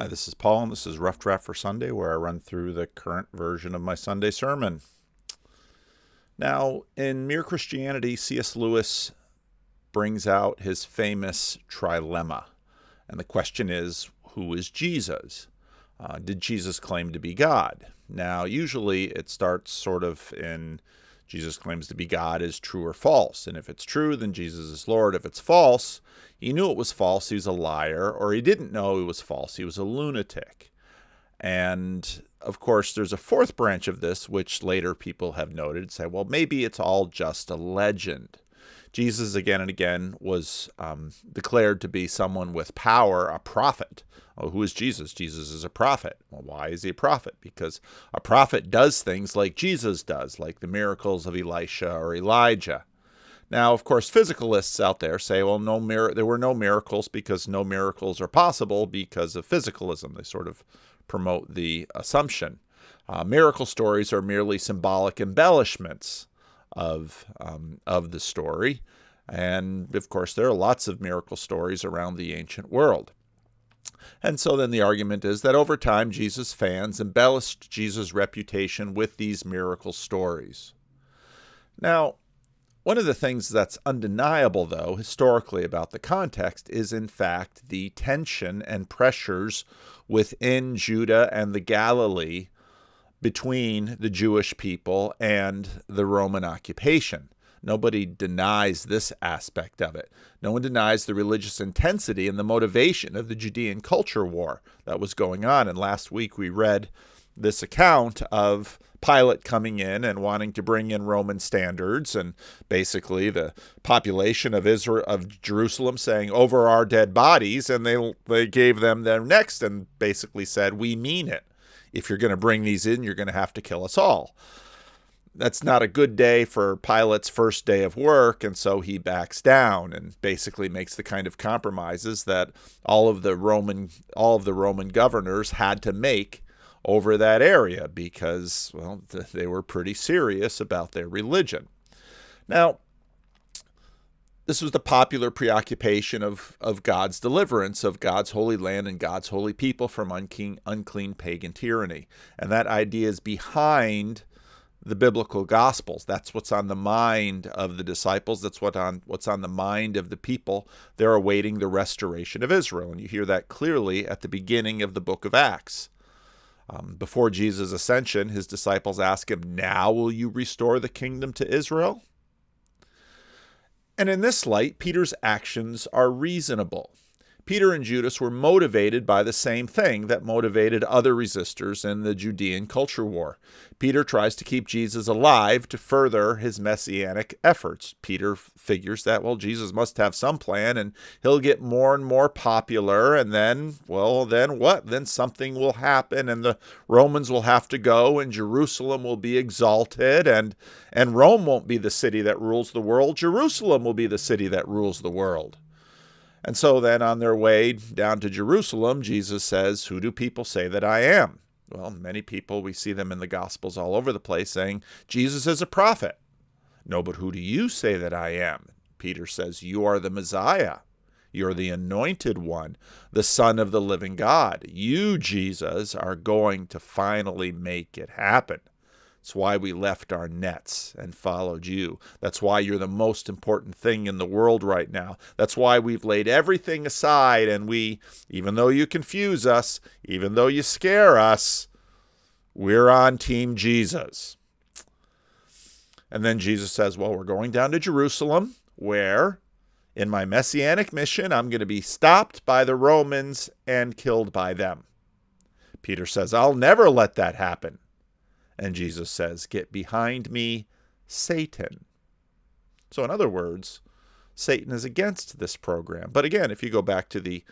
Hi, this is Paul, and this is Rough Draft for Sunday, where I run through the current version of my Sunday sermon. Now, in Mere Christianity, CS Lewis brings out his famous trilemma. And the question is, who is Jesus? Did Jesus claim to be God? Now, usually it starts sort of in Jesus claims to be God is true or false. And if it's true, then Jesus is Lord. If it's false, he knew it was false, he was a liar, or he didn't know it was false, he was a lunatic. And of course, there's a fourth branch of this, which later people have noted, say, well, maybe it's all just a legend. Jesus, again and again, was declared to be someone with power, a prophet. Oh, who is Jesus? Jesus is a prophet. Well, why is he a prophet? Because a prophet does things like Jesus does, like the miracles of Elisha or Elijah. Now, of course, physicalists out there say, well, there were no miracles because no miracles are possible because of physicalism. They sort of promote the assumption. Miracle stories are merely symbolic embellishments of the story. And, of course, there are lots of miracle stories around the ancient world. And so then the argument is that over time, Jesus fans embellished Jesus' reputation with these miracle stories. Now, one of the things that's undeniable, though, historically about the context is, in fact, the tension and pressures within Judah and the Galilee between the Jewish people and the Roman occupation. Nobody denies this aspect of it. No one denies the religious intensity and the motivation of the Judean culture war that was going on. And last week we read this account of Pilate coming in and wanting to bring in Roman standards, and basically the population of Jerusalem saying, over our dead bodies, and they gave them their necks and basically said, we mean it. If you're going to bring these in, you're going to have to kill us all. That's not a good day for Pilate's first day of work, and so he backs down and basically makes the kind of compromises that all of the Roman governors had to make over that area because, well, they were pretty serious about their religion. Now, this was the popular preoccupation of God's deliverance, of God's holy land and God's holy people from unclean pagan tyranny. And that idea is behind the biblical gospels. That's what's on the mind of the disciples. That's what's on the mind of the people. They're awaiting the restoration of Israel. And you hear that clearly at the beginning of the book of Acts. Before Jesus' ascension, his disciples ask him, now will you restore the kingdom to Israel? And in this light, Peter's actions are reasonable. Peter and Judas were motivated by the same thing that motivated other resistors in the Judean culture war. Peter tries to keep Jesus alive to further his messianic efforts. Peter figures that, well, Jesus must have some plan and he'll get more and more popular, and then what? Then something will happen and the Romans will have to go and Jerusalem will be exalted, and Rome won't be the city that rules the world. Jerusalem will be the city that rules the world. And so then on their way down to Jerusalem, Jesus says, who do people say that I am? Well, many people, we see them in the Gospels all over the place saying, Jesus is a prophet. No, but who do you say that I am? Peter says, you are the Messiah. You're the anointed one, the Son of the living God. You, Jesus, are going to finally make it happen. That's why we left our nets and followed you. That's why you're the most important thing in the world right now. That's why we've laid everything aside, and we, even though you confuse us, even though you scare us, we're on Team Jesus. And then Jesus says, well, we're going down to Jerusalem, where in my messianic mission, I'm going to be stopped by the Romans and killed by them. Peter says, I'll never let that happen. And Jesus says, get behind me, Satan. So in other words, Satan is against this program. But again, if you go back to the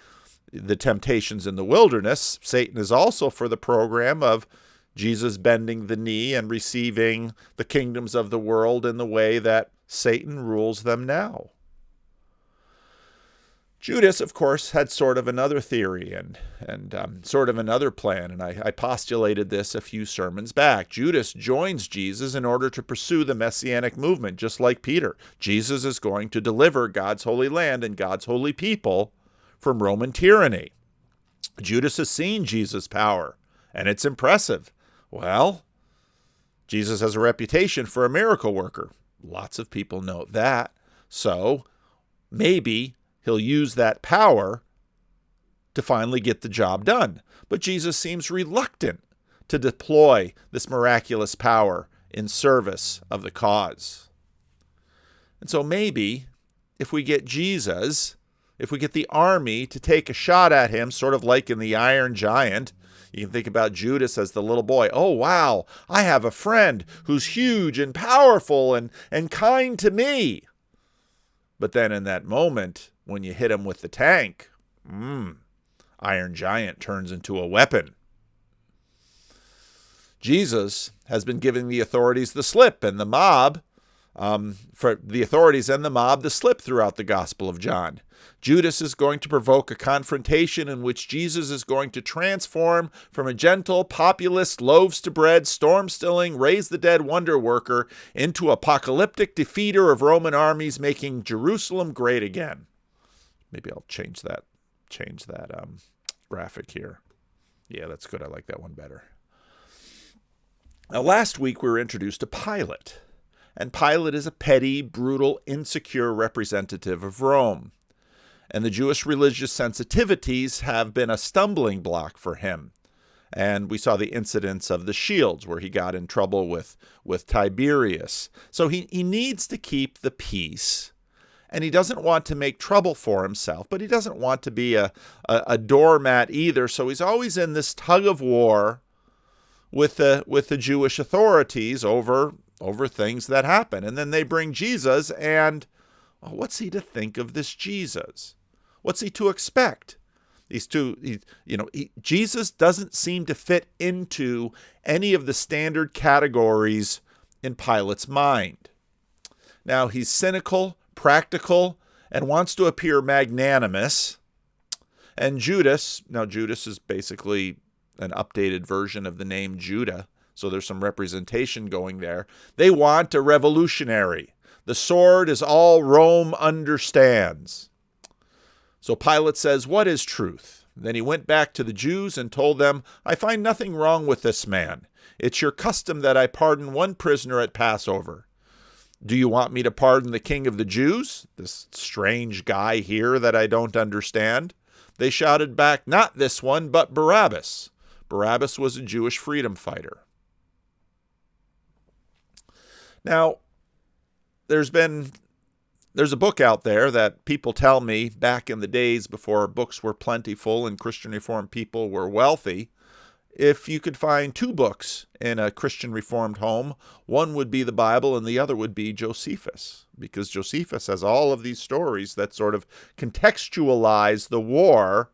temptations in the wilderness, Satan is also for the program of Jesus bending the knee and receiving the kingdoms of the world in the way that Satan rules them now. Judas, of course, had sort of another theory and sort of another plan, and I postulated this a few sermons back. Judas joins Jesus in order to pursue the Messianic movement, just like Peter. Jesus is going to deliver God's holy land and God's holy people from Roman tyranny. Judas has seen Jesus' power, and it's impressive. Well, Jesus has a reputation for a miracle worker. Lots of people note that. So maybe he'll use that power to finally get the job done. But Jesus seems reluctant to deploy this miraculous power in service of the cause. And so maybe if we get Jesus, if we get the army to take a shot at him, sort of like in the Iron Giant, you can think about Judas as the little boy. Oh, wow, I have a friend who's huge and powerful and kind to me. But then in that moment, when you hit him with the tank, Iron Giant turns into a weapon. Jesus has been giving the authorities the slip and the mob, the slip throughout the Gospel of John. Judas is going to provoke a confrontation in which Jesus is going to transform from a gentle, populist, loaves to bread, storm-stilling, raise-the-dead wonder worker into apocalyptic defeater of Roman armies, making Jerusalem great again. Maybe I'll change that graphic here. Yeah, that's good. I like that one better. Now, last week we were introduced to Pilate. And Pilate is a petty, brutal, insecure representative of Rome. And the Jewish religious sensitivities have been a stumbling block for him. And we saw the incidents of the shields where he got in trouble with Tiberius. So he needs to keep the peace. And he doesn't want to make trouble for himself, but he doesn't want to be a doormat either. So he's always in this tug of war with the Jewish authorities over things that happen. And then they bring Jesus, and what's he to think of this Jesus? What's he to expect? Jesus doesn't seem to fit into any of the standard categories in Pilate's mind. Now, he's cynical, practical, and wants to appear magnanimous. And Judas is basically an updated version of the name Judah. So there's some representation going there. They want a revolutionary. The sword is all Rome understands. So Pilate says, "What is truth?" Then he went back to the Jews and told them, "I find nothing wrong with this man. It's your custom that I pardon one prisoner at Passover. Do you want me to pardon the king of the Jews, this strange guy here that I don't understand?" They shouted back, "Not this one, but Barabbas." Barabbas was a Jewish freedom fighter. Now, there's a book out there that people tell me back in the days before books were plentiful and Christian Reformed people were wealthy, if you could find two books in a Christian Reformed home, one would be the Bible and the other would be Josephus, because Josephus has all of these stories that sort of contextualize the war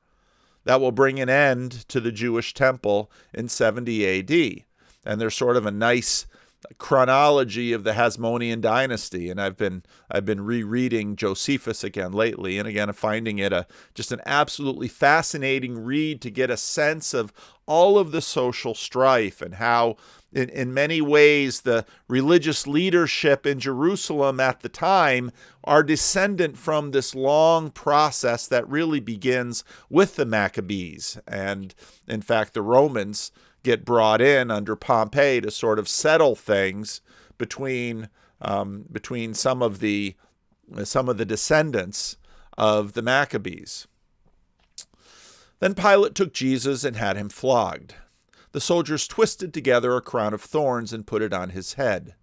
that will bring an end to the Jewish temple in 70 AD. And there's sort of a nice chronology of the Hasmonean dynasty, and I've been rereading Josephus again lately, and again finding it just an absolutely fascinating read to get a sense of all of the social strife and how in many ways the religious leadership in Jerusalem at the time are descendant from this long process that really begins with the Maccabees. And in fact, the Romans get brought in under Pompey to sort of settle things between some of the descendants of the Maccabees. Then Pilate took Jesus and had him flogged. The soldiers twisted together a crown of thorns and put it on his head.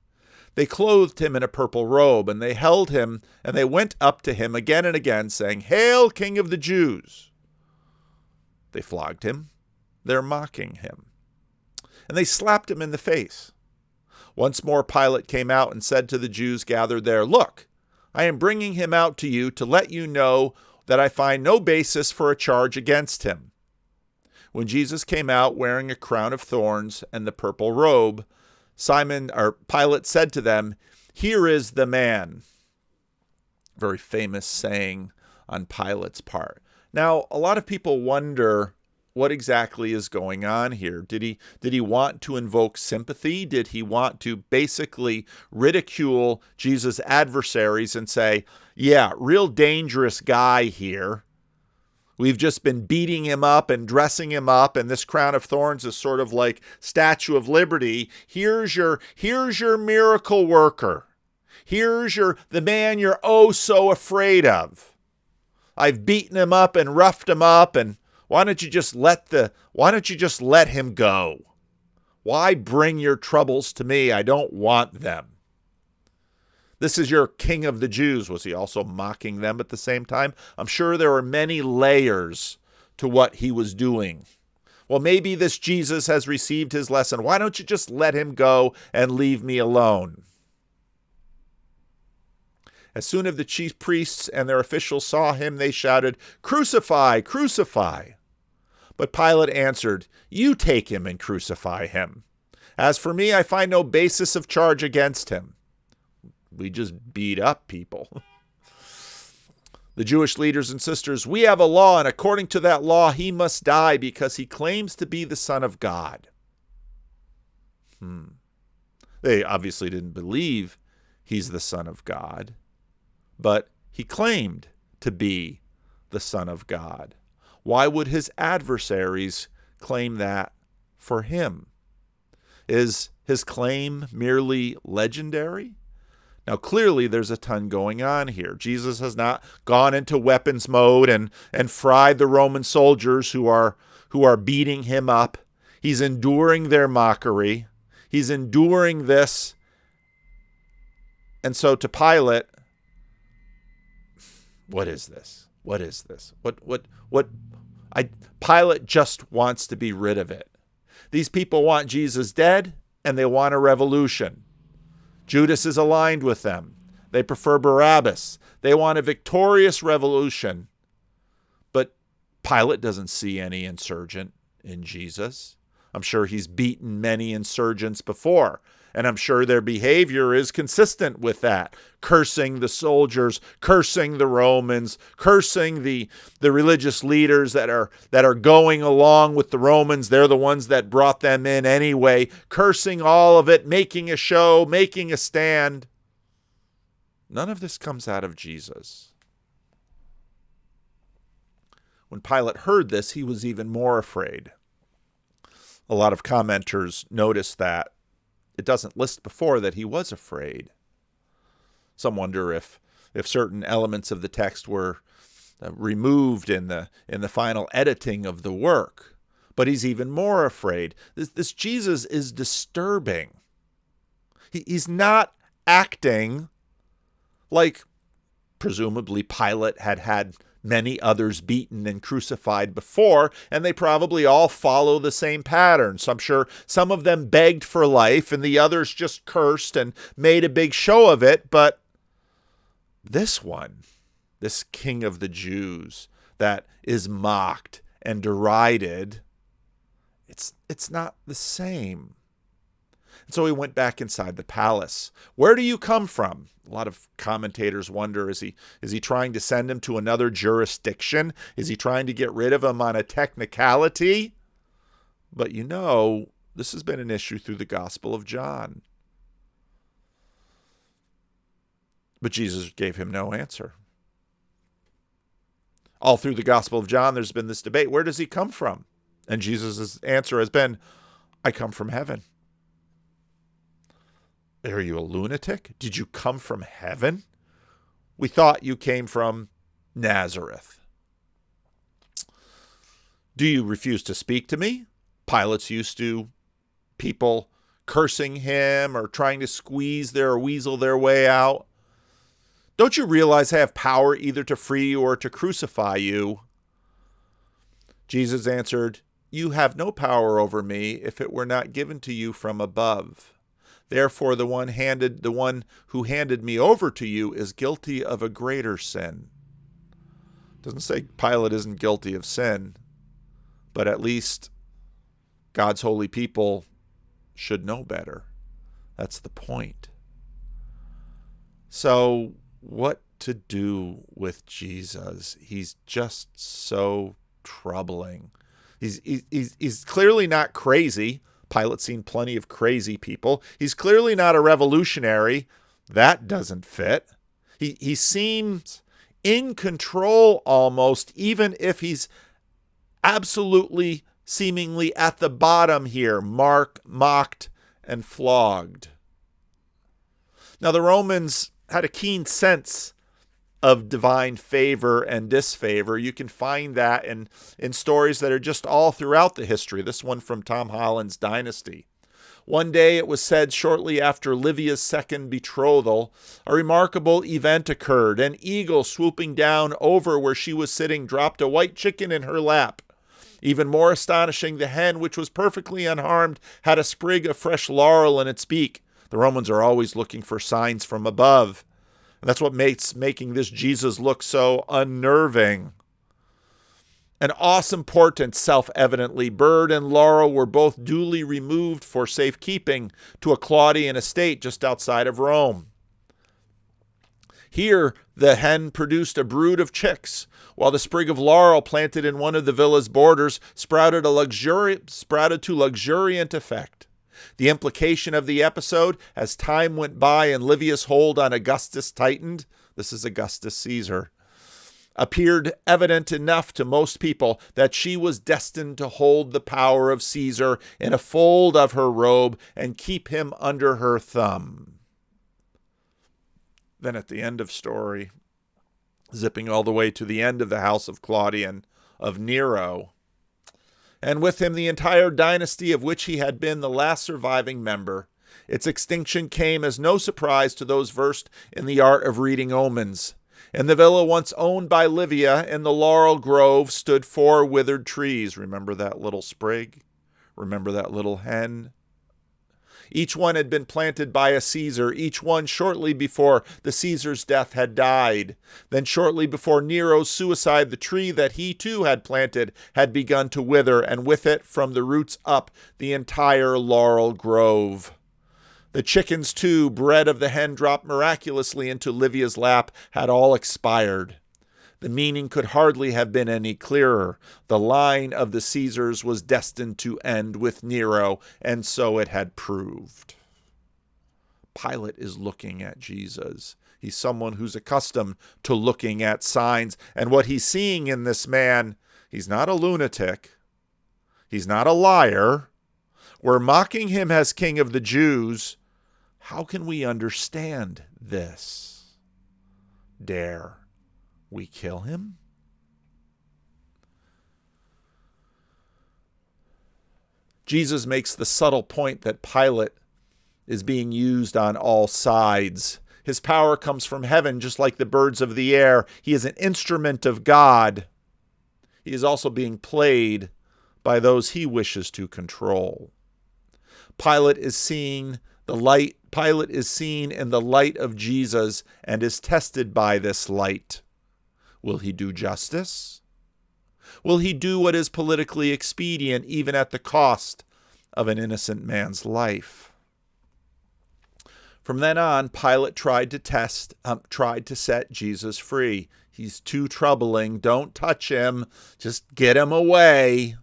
They clothed him in a purple robe, and they held him, and they went up to him again and again, saying, "Hail, King of the Jews!" They flogged him. They're mocking him. And they slapped him in the face. Once more Pilate came out and said to the Jews gathered there, "Look, I am bringing him out to you to let you know that I find no basis for a charge against him." When Jesus came out wearing a crown of thorns and the purple robe, Pilate said to them, "Here is the man." Very famous saying on Pilate's part. Now, a lot of people wonder what exactly is going on here. Did he want to invoke sympathy? Did he want to basically ridicule Jesus' adversaries and say, "Yeah, real dangerous guy here. We've just been beating him up and dressing him up, and this crown of thorns is sort of like Statue of Liberty. Here's your miracle worker. Here's the man you're oh so afraid of. I've beaten him up and roughed him up, and why don't you just let him go? Why bring your troubles to me? I don't want them. This is your king of the Jews. Was he also mocking them at the same time? I'm sure there were many layers to what he was doing. Well, maybe this Jesus has received his lesson. Why don't you just let him go and leave me alone? As soon as the chief priests and their officials saw him, they shouted, "Crucify, crucify!" But Pilate answered, "You take him and crucify him. As for me, I find no basis of charge against him." We just beat up people. The Jewish leaders insisted, "We have a law, and according to that law, he must die because he claims to be the Son of God." They obviously didn't believe he's the Son of God, but he claimed to be the Son of God. Why would his adversaries claim that for him? Is his claim merely legendary? Now, clearly, there's a ton going on here. Jesus has not gone into weapons mode and fried the Roman soldiers who are beating him up. He's enduring their mockery. He's enduring this. And so to Pilate, what is this? What is this? Pilate just wants to be rid of it. These people want Jesus dead, and they want a revolution. Judas is aligned with them. They prefer Barabbas. They want a victorious revolution. But Pilate doesn't see any insurgent in Jesus. I'm sure he's beaten many insurgents before, and I'm sure their behavior is consistent with that. Cursing the soldiers, cursing the Romans, cursing the religious leaders that are going along with the Romans. They're the ones that brought them in anyway. Cursing all of it, making a show, making a stand. None of this comes out of Jesus. When Pilate heard this, he was even more afraid. A lot of commenters noticed that it doesn't list before that he was afraid. Some wonder if certain elements of the text were removed in the final editing of the work. But he's even more afraid. This Jesus is disturbing. He's not acting like presumably Pilate had many others beaten and crucified before, and they probably all follow the same pattern. So I'm sure some of them begged for life, and the others just cursed and made a big show of it. But this one, this King of the Jews that is mocked and derided, it's not the same. And so he went back inside the palace. "Where do you come from?" A lot of commentators wonder, is he trying to send him to another jurisdiction? Is he trying to get rid of him on a technicality? But this has been an issue through the Gospel of John. But Jesus gave him no answer. All through the Gospel of John, there's been this debate. Where does he come from? And Jesus' answer has been, "I come from heaven." Are you a lunatic? Did you come from heaven? We thought you came from Nazareth. Do you refuse to speak to me? Pilate's used to people cursing him or trying to weasel their way out. Don't you realize I have power either to free you or to crucify you? Jesus answered, "You have no power over me if it were not given to you from above. Therefore, the one who handed me over to you is guilty of a greater sin." It doesn't say Pilate isn't guilty of sin, but at least God's holy people should know better. That's the point. So, what to do with Jesus? He's just so troubling. He's clearly not crazy. Pilate's seen plenty of crazy people. He's clearly not a revolutionary. That doesn't fit. He seems in control almost, even if he's absolutely seemingly at the bottom here, mocked, and flogged. Now, the Romans had a keen sense of divine favor and disfavor. You can find that in stories that are just all throughout the history. This one from Tom Holland's Dynasty. One day, it was said shortly after Livia's second betrothal, a remarkable event occurred. An eagle swooping down over where she was sitting dropped a white chicken in her lap. Even more astonishing, the hen, which was perfectly unharmed, had a sprig of fresh laurel in its beak. The Romans are always looking for signs from above. And that's what makes making this Jesus look so unnerving. An awesome portent, self-evidently. Bird and laurel were both duly removed for safekeeping to a Claudian estate just outside of Rome. Here, the hen produced a brood of chicks, while the sprig of laurel planted in one of the villa's borders sprouted to luxuriant effect. The implication of the episode, as time went by and Livia's hold on Augustus tightened, this is Augustus Caesar, appeared evident enough to most people that she was destined to hold the power of Caesar in a fold of her robe and keep him under her thumb. Then at the end of story, zipping all the way to the end of the house of Claudian, of Nero, and with him the entire dynasty of which he had been the last surviving member. Its extinction came as no surprise to those versed in the art of reading omens. In the villa once owned by Livia, in the laurel grove, stood 4 withered trees. Remember that little sprig? Remember that little hen? Each one had been planted by a Caesar, each one shortly before the Caesar's death had died. Then shortly before Nero's suicide, the tree that he too had planted had begun to wither, and with it, from the roots up, the entire laurel grove. The chickens, too, bred of the hen dropped miraculously into Livia's lap, had all expired. The meaning could hardly have been any clearer. The line of the Caesars was destined to end with Nero, and so it had proved. Pilate is looking at Jesus. He's someone who's accustomed to looking at signs, and what he's seeing in this man, he's not a lunatic. He's not a liar. We're mocking him as King of the Jews. How can we understand this? Dare we kill him? Jesus makes the subtle point that Pilate is being used on all sides. His power comes from heaven, just like the birds of the air. He is an instrument of God. He is also being played by those he wishes to control. Pilate is seen in the light of Jesus and is tested by this light. Will he do justice? Will he do what is politically expedient, even at the cost of an innocent man's life? From then on, Pilate tried to set Jesus free. He's too troubling. Don't touch him. Just get him away.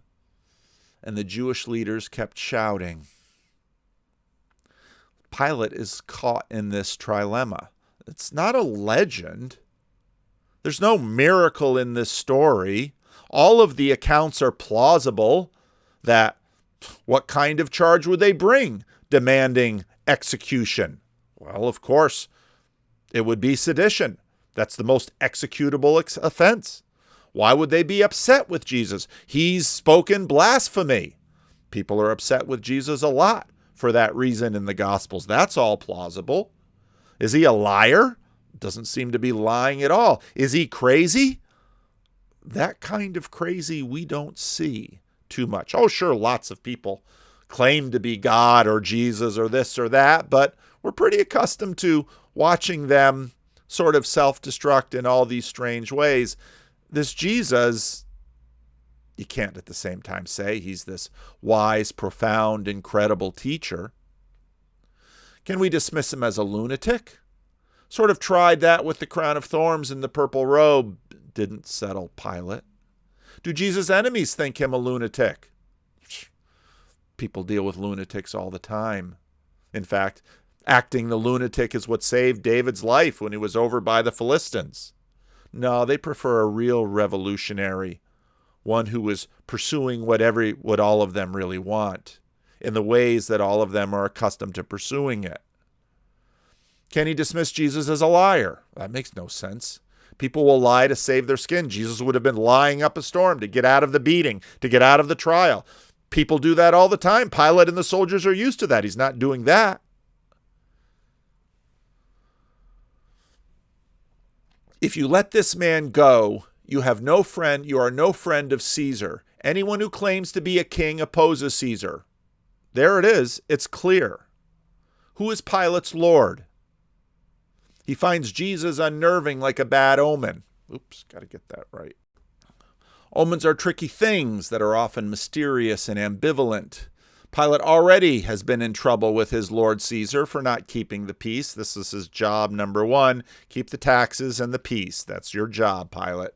And the Jewish leaders kept shouting. Pilate is caught in this trilemma. It's not a legend. There's no miracle in this story. All of the accounts are plausible. That what kind of charge would they bring demanding execution? Well, of course, it would be sedition. That's the most executable offense. Why would they be upset with Jesus? He's spoken blasphemy. People are upset with Jesus a lot for that reason in the Gospels. That's all plausible. Is he a liar? Doesn't seem to be lying at all. Is he crazy? That kind of crazy we don't see too much. Oh, sure, lots of people claim to be God or Jesus or this or that, but we're pretty accustomed to watching them sort of self-destruct in all these strange ways. This Jesus, you can't at the same time say he's this wise, profound, incredible teacher. Can we dismiss him as a lunatic? Sort of tried that with the crown of thorns and the purple robe. Didn't settle Pilate. Do Jesus' enemies think him a lunatic? People deal with lunatics all the time. In fact, acting the lunatic is what saved David's life when he was over by the Philistines. No, they prefer a real revolutionary, one who is pursuing what all of them really want, in the ways that all of them are accustomed to pursuing it. Can he dismiss Jesus as a liar? That makes no sense. People will lie to save their skin. Jesus would have been lying up a storm to get out of the beating, to get out of the trial. People do that all the time. Pilate and the soldiers are used to that. He's not doing that. If you let this man go, you have no friend. You are no friend of Caesar. Anyone who claims to be a king opposes Caesar. There it is. It's clear. Who is Pilate's Lord? He finds Jesus unnerving like a bad omen. Oops, got to get that right. Omens are tricky things that are often mysterious and ambivalent. Pilate already has been in trouble with his Lord Caesar for not keeping the peace. This is his job number one. Keep the taxes and the peace. That's your job, Pilate.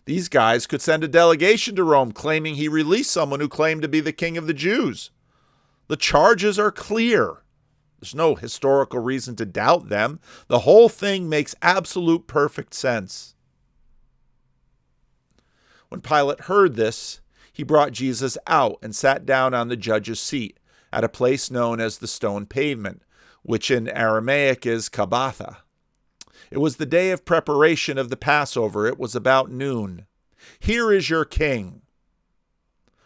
These guys could send a delegation to Rome claiming he released someone who claimed to be the king of the Jews. The charges are clear. There's no historical reason to doubt them. The whole thing makes absolute perfect sense. When Pilate heard this, he brought Jesus out and sat down on the judge's seat at a place known as the Stone Pavement, which in Aramaic is Gabbatha. It was the day of preparation of the Passover. It was about noon. "Here is your king,"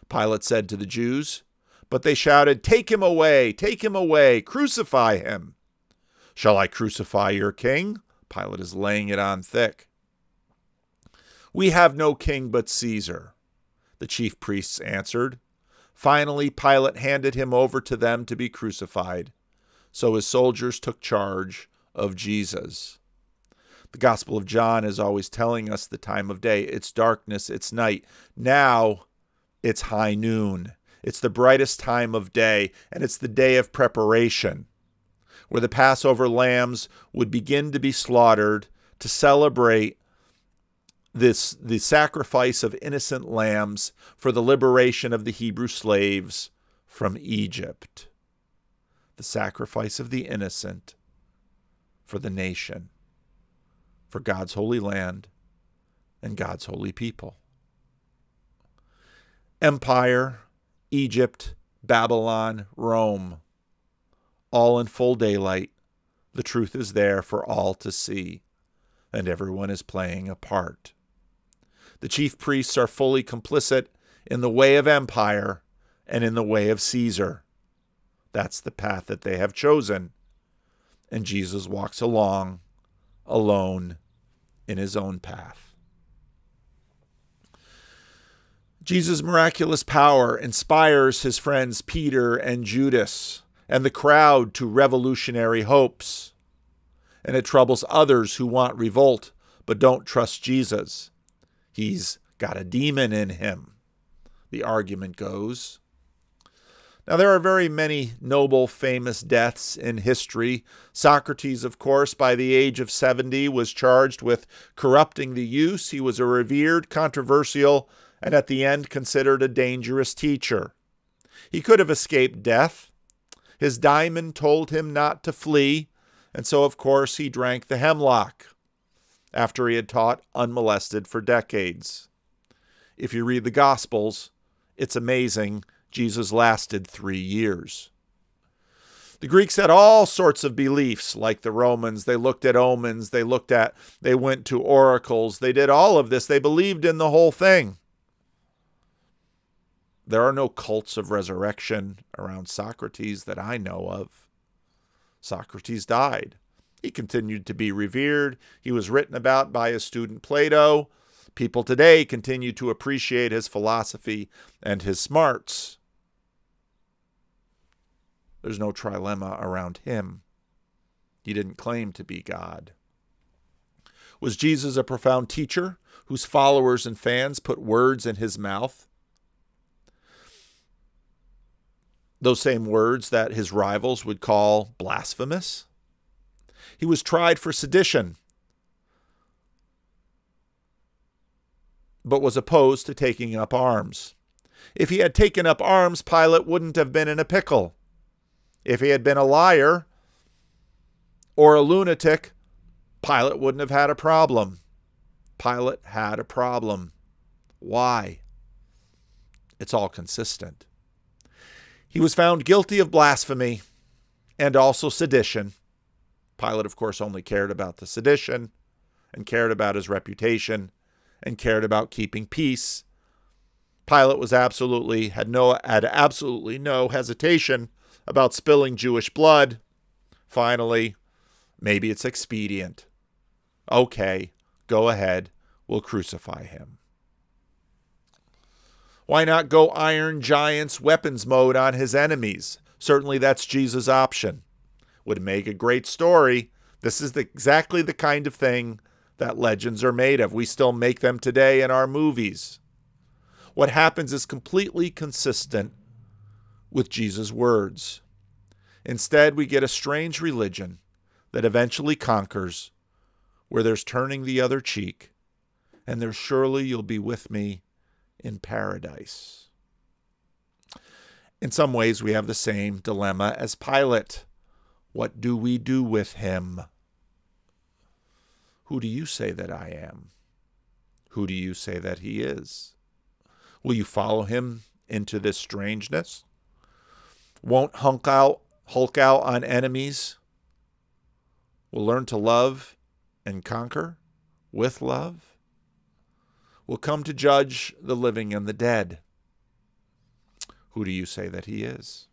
Pilate said to the Jews. But they shouted, take him away, crucify him." "Shall I crucify your king?" Pilate is laying it on thick. "We have no king but Caesar," the chief priests answered. Finally, Pilate handed him over to them to be crucified. So his soldiers took charge of Jesus. The Gospel of John is always telling us the time of day. It's darkness, it's night. Now it's high noon. It's the brightest time of day, and it's the day of preparation, where the Passover lambs would begin to be slaughtered to celebrate the sacrifice of innocent lambs for the liberation of the Hebrew slaves from Egypt. The sacrifice of the innocent for the nation, for God's holy land and God's holy people. Empire, Egypt, Babylon, Rome, all in full daylight. The truth is there for all to see, and everyone is playing a part. The chief priests are fully complicit in the way of empire and in the way of Caesar. That's the path that they have chosen. And Jesus walks along, alone, in his own path. Jesus' miraculous power inspires his friends Peter and Judas and the crowd to revolutionary hopes. And it troubles others who want revolt but don't trust Jesus. He's got a demon in him, the argument goes. Now, there are very many noble, famous deaths in history. Socrates, of course, by the age of 70, was charged with corrupting the youth. He was a revered, controversial, and at the end considered a dangerous teacher. He could have escaped death. His daimon told him not to flee, and so, of course, he drank the hemlock after he had taught unmolested for decades. If you read the Gospels, it's amazing. Jesus lasted 3 years. The Greeks had all sorts of beliefs, like the Romans. They looked at omens. They went to oracles. They did all of this. They believed in the whole thing. There are no cults of resurrection around Socrates that I know of. Socrates died. He continued to be revered. He was written about by his student Plato. People today continue to appreciate his philosophy and his smarts. There's no trilemma around him. He didn't claim to be God. Was Jesus a profound teacher whose followers and fans put words in his mouth? Those same words that his rivals would call blasphemous? He was tried for sedition, but was opposed to taking up arms. If he had taken up arms, Pilate wouldn't have been in a pickle. If he had been a liar or a lunatic, Pilate wouldn't have had a problem. Pilate had a problem. Why? It's all consistent. He was found guilty of blasphemy and also sedition. Pilate, of course, only cared about the sedition and cared about his reputation and cared about keeping peace. Pilate had absolutely no hesitation about spilling Jewish blood. Finally, maybe it's expedient. Okay, go ahead. We'll crucify him. Why not go Iron Giant's weapons mode on his enemies? Certainly that's Jesus' option. Would make a great story. This is exactly the kind of thing that legends are made of. We still make them today in our movies. What happens is completely consistent with Jesus' words. Instead, we get a strange religion that eventually conquers, where there's turning the other cheek, and there's surely you'll be with me in paradise. In some ways, we have the same dilemma as Pilate. What do we do with him? Who do you say that I am? Who do you say that he is? Will you follow him into this strangeness? Won't Hulk out on enemies? Will learn to love and conquer with love? Will come to judge the living and the dead. Who do you say that he is?